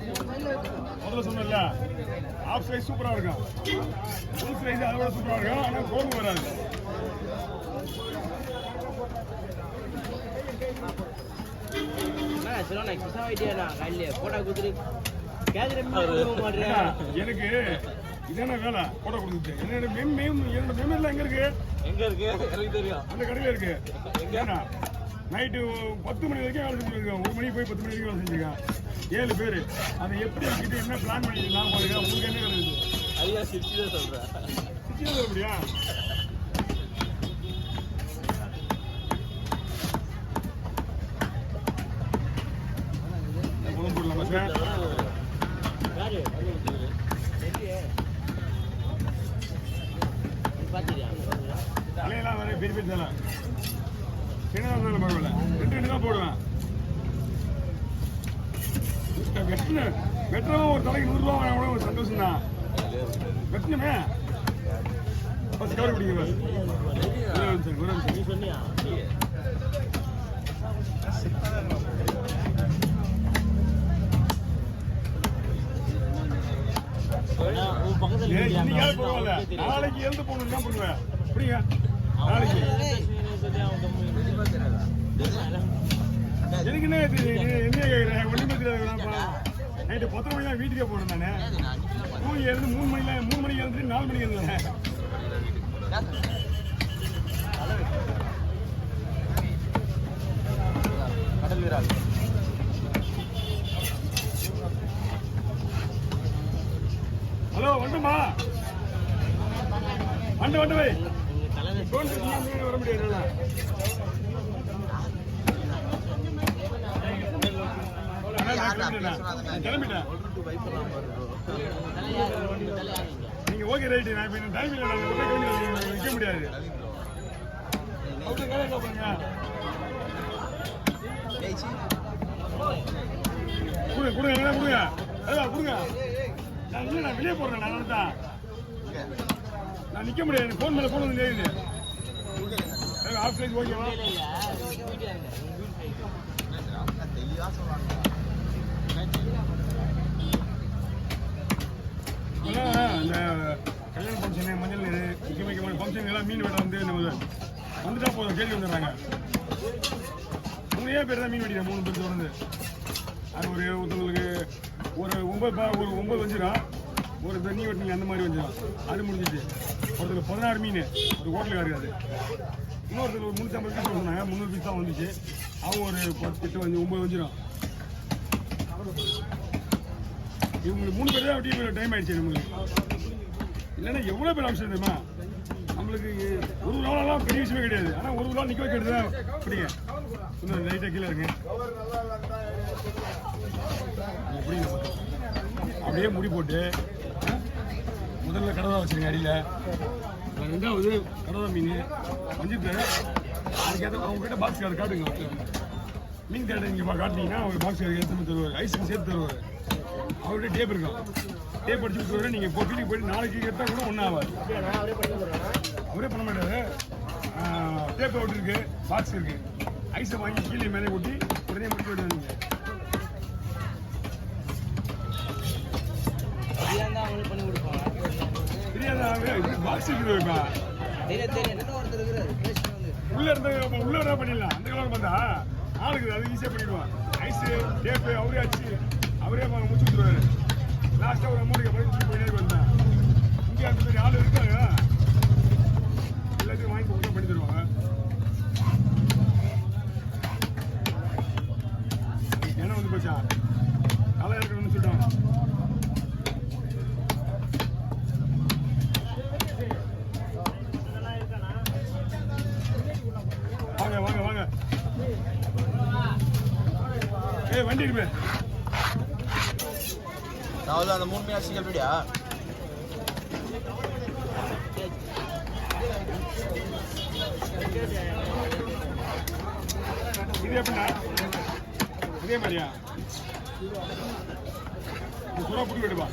முதல்ல சொன்னல of size சூப்பரா இருக்கும், ஃபுல் சைஸ் அதை விட சூப்பரா இருக்கும். ஆனா கோபம் வராது. எனக்கு இதான வேலை போட்டோ கொடுத்துட்டு என்னோட மெமரியில் எங்க இருக்கு எனக்கு தெரியும், அந்த கடையில் இருக்கு. ஏன்னா நைட்டு 10 மணி வரைக்கும் வேலை செஞ்சுருக்கேன், 1 மணிக்கு போய் 10 மணி வரைக்கும் வேலை செஞ்சுருக்கேன். 7 பேர் அதை எப்படி வச்சுட்டு என்ன பிளான் பண்ணிக்கலாம் பாருங்க. உங்களுக்கு என்ன கிடையாது ஐயா, சிட்டி தான் சொல்றேன், சிட்டி தான் சொல்ல தலையெல்லாம் வர பெரிய பெரிய தலை சின்னதாக இருந்தாலும் பரவாயில்ல, 2 தான் போடுவேன். வெட்டுறவன் ஒரு தலைக்கு 100 ரூபா வாங்க கூட ஒரு சந்தோஷம் தான். வெட்டணுமே பஸ் கவர் பிடிங்க பஸ். நாளைக்கு எழுந்து போகணும் தான் பண்ணுவேன். புரியுங்க, நாளைக்கு எனக்கு என்ன கேட்குறேன், ஒன்றுமே தெரியாதுப்பா. நைட்டு 10 மணி தான் வீட்டுக்கே போகணும். நானே தூங்கி எழுந்து 3 மணிக்கு எழுந்துட்டு 4 மணிக்கு எழுந்துறேன். கடல் வீரால் ஹலோ, வந்துமா வந்து வை வர முடியாது. கிளம்பிட்டேன் நீங்க ஓகே ரைட்டு. நான் இப்போ டைம் இல்லை, வைக்க முடியாது. கொடுங்க கொடுங்க என்ன கொடுங்க, அதான் கொடுங்க. நான் இல்லை, நான் வெளியே போடுறேன். நான் தான் நான் நிற்க முடியாது, ஃபோன் மேலே ஃபோன் வந்து நேருது. ஆஃப் சைஸ் ஓகேவா? இந்த கல்யாண ஃபங்க்ஷனு, மஞ்சள் நீர், முக்கியமான ஃபங்க்ஷன் எல்லாம் மீன் வெட்ட வந்து வந்துட்டா போதும், கேள்வி வந்துடுறாங்க. 3 பேர் தான் மீன் வெட்டிக்கிறேன், 3 பேர் தொடர்ந்து. அது ஒருத்தவங்களுக்கு ஒரு 9 வஞ்சிடும், ஒரு தண்ணி வெட்டினீங்க அந்த மாதிரி வஞ்சிடும். அது முடிஞ்சிச்சு. ஒருத்தருக்கு 16 மீன் ஒரு ஹோட்டலுக்காரு. அது இன்னொருத்தருக்கு ஒரு 350 பீஸ் சொன்னாங்க, 300 பீஸ் தான் வந்துச்சு. அவங்க ஒரு 10 9 வஞ்சிடும். இவங்களுக்கு 3 பேர் தான் வெட்டி டைம் ஆயிடுச்சு நம்மளுக்கு. இல்லைன்னா எவ்வளோ பேர் அவசியம் தெரியுமா நம்மளுக்கு? ஒரு நாளெல்லாம் பெரிய விஷயமே கிடையாது. ஆனால் ஒரு நாள் நிற்க வைக்கிறது தான் பிடிங்க. இன்னும் லைட்டாக கீழே இருங்க. அப்படியே முடி போட்டு முதல்ல கடவுளா வச்சுருங்க அடியில். 2வது கடவுளா மீன் வஞ்சிட்டு அதுக்கேற்ற அவங்ககிட்ட பாக்ஸ் கார்டு காட்டுங்க. மீன் கார்டு நீங்கள் காட்டினீங்கன்னா அவங்க பாக்ஸ் கார்டு எடுத்து தருவார், ஐஸுக்கு சேர்த்து தருவார். அவர்கிட்ட டேப் இருக்கும், டேப் அடிச்சு கொடுத்துருவாரு. நீங்கள் இப்போ வீட்டுக்கு போயிட்டு நாளைக்கு எடுத்தால் கூட ஒன்றும் ஆகாது. அவரே பண்ண மாட்டாரு. டேப் அவுட் இருக்குது, பாக்ஸ் இருக்குது. ஐஸை வாங்கி கீழே மேலே ஊட்டி உடனே முடிச்சு விடுவாங்க. தெரியாத பாக்ஸ் இருக்குதுப்பா. உள்ள இருந்தா பண்ணிடலாம். அந்த கலர் வந்தா ஆளுக்கு அது ஈஸியாக பண்ணிடுவான். ஐஸு டேப்பு அவரே ஆச்சு, அவரே முடிச்சு விட்டுருவாரு. லாஸ்ட்டாக ஒரு அமௌண்ட்டுக்கு போய் போயிட்டே வந்தேன். இங்கே அந்த மாதிரி ஆள் இருக்காங்க, எல்லாத்தையும் வாங்கி கொடுத்தா பண்ணி தருவாங்க. என்ன வந்து போச்சா நல்லா இருக்கணும்னு சொல்லிட்டாங்க. வாங்க வாங்க வாங்க. வண்டி இருக்கு. அவ்வளோ அந்த 3 மீன் அடிச்சு எப்படியா? இது எப்படின்னா இதே மாதிரியா? சுறா புடி விடுவா.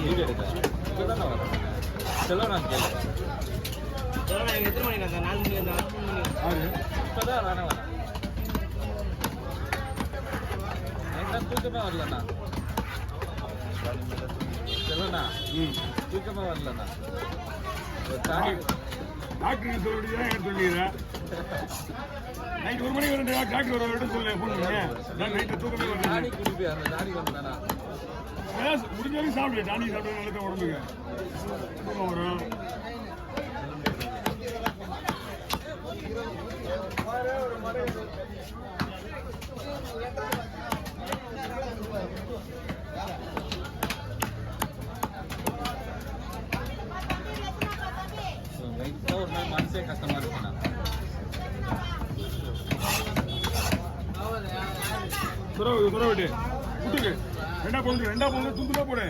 வீடியோ எடுக்கிறேன் இப்போ தானே வரேன் செல்வம் நான் கேள்வி எத்தனை மணிக்கு அந்த 4 மணி அந்த 5 மணி ஆறு இப்போ தான் நானே வரேன் எனக்கு தூக்கமே வரலண்ணா செல்வண்ணா தூக்கமே வரலண்ணா டாக்டருக்கு சொல்ல வேண்டியதான் என்கிட்ட சொல்லிடுறேன் நைட் 1 மணிக்கு வரேன் டாக்டர் வர விட்டு சொல்ல ஃபோன் பண்ணி நான் நைட்டு தூக்கமே நானே வரேன் குடிப்பேன் அந்த நாடி வந்தாண்ணா முடிஞ்ச வரைக்கும் சாப்பிடு டானி சாப்பிட்டு நல்லது உடம்புக்கு தூக்கம் வரும் லைட்டாக ஒரு நாள் மனசே கஷ்டமாக இருக்குண்ணா துறவிட்டு விட்டுக்கு ரெண்டா பொண்ணு துண்டுதான் போடு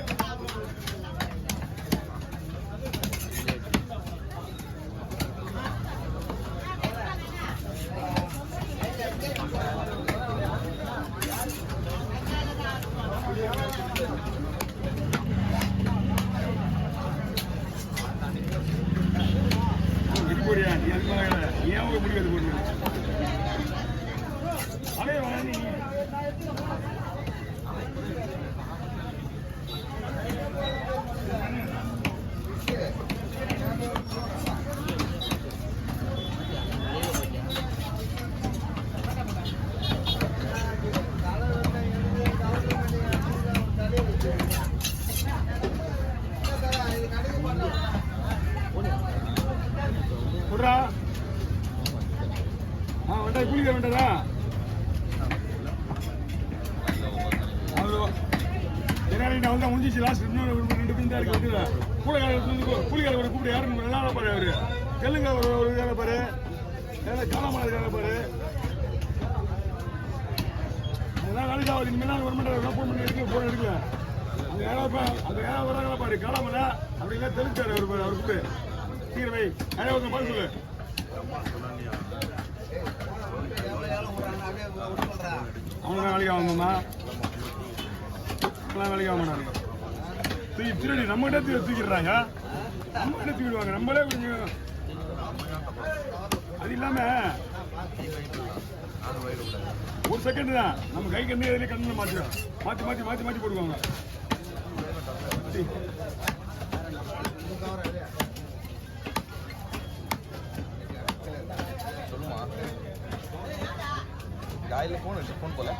இது போடியா நீ அது நீ ஏன் முடியாது போடு அதே வர நீ விட்றா வேண்டா குளிக்க வேண்டதா அவ்வளோ ஏன்னா நான் வந்து முடிஞ்சிச்சு லாஸ்ட் இன்னும் 2 பின் தான் இருக்கு வந்து கூலிக்கார ஒரு கூப்பிட்டு யாரும் நல்லா பாரு அவரு தெலுங்கு ஒரு வேலை பாரு காலமான வேலை பாரு அதெல்லாம் வேலைக்கு ஆகுது இனிமேல் 1 மணி நேரம் ஃபோன் பண்ணி எடுக்கல அந்த யாராவது வராங்களா பாரு காலமலை அப்படின்னா தெலுங்காரு அவர் பாரு அவர் கூப்பிட்டு சீரவை நிறைய ஒரு பாரு சொல்லு அவங்களாம் வேலைக்கு ஆகணுமா வேலைக்கு ஆக மாட்டாங்க திருடி நம்ம கிட்ட தூக்கிடுறாங்க நம்ம கிட்ட தூக்கிடுவாங்க நம்மளே கொஞ்சம் அது இல்லாம ஒரு செகண்ட் தான் நம்ம கைக்கு வந்து எதுலேயே கண்ணு மாற்றி போடுவாங்க காலையில் ஃபோன் போல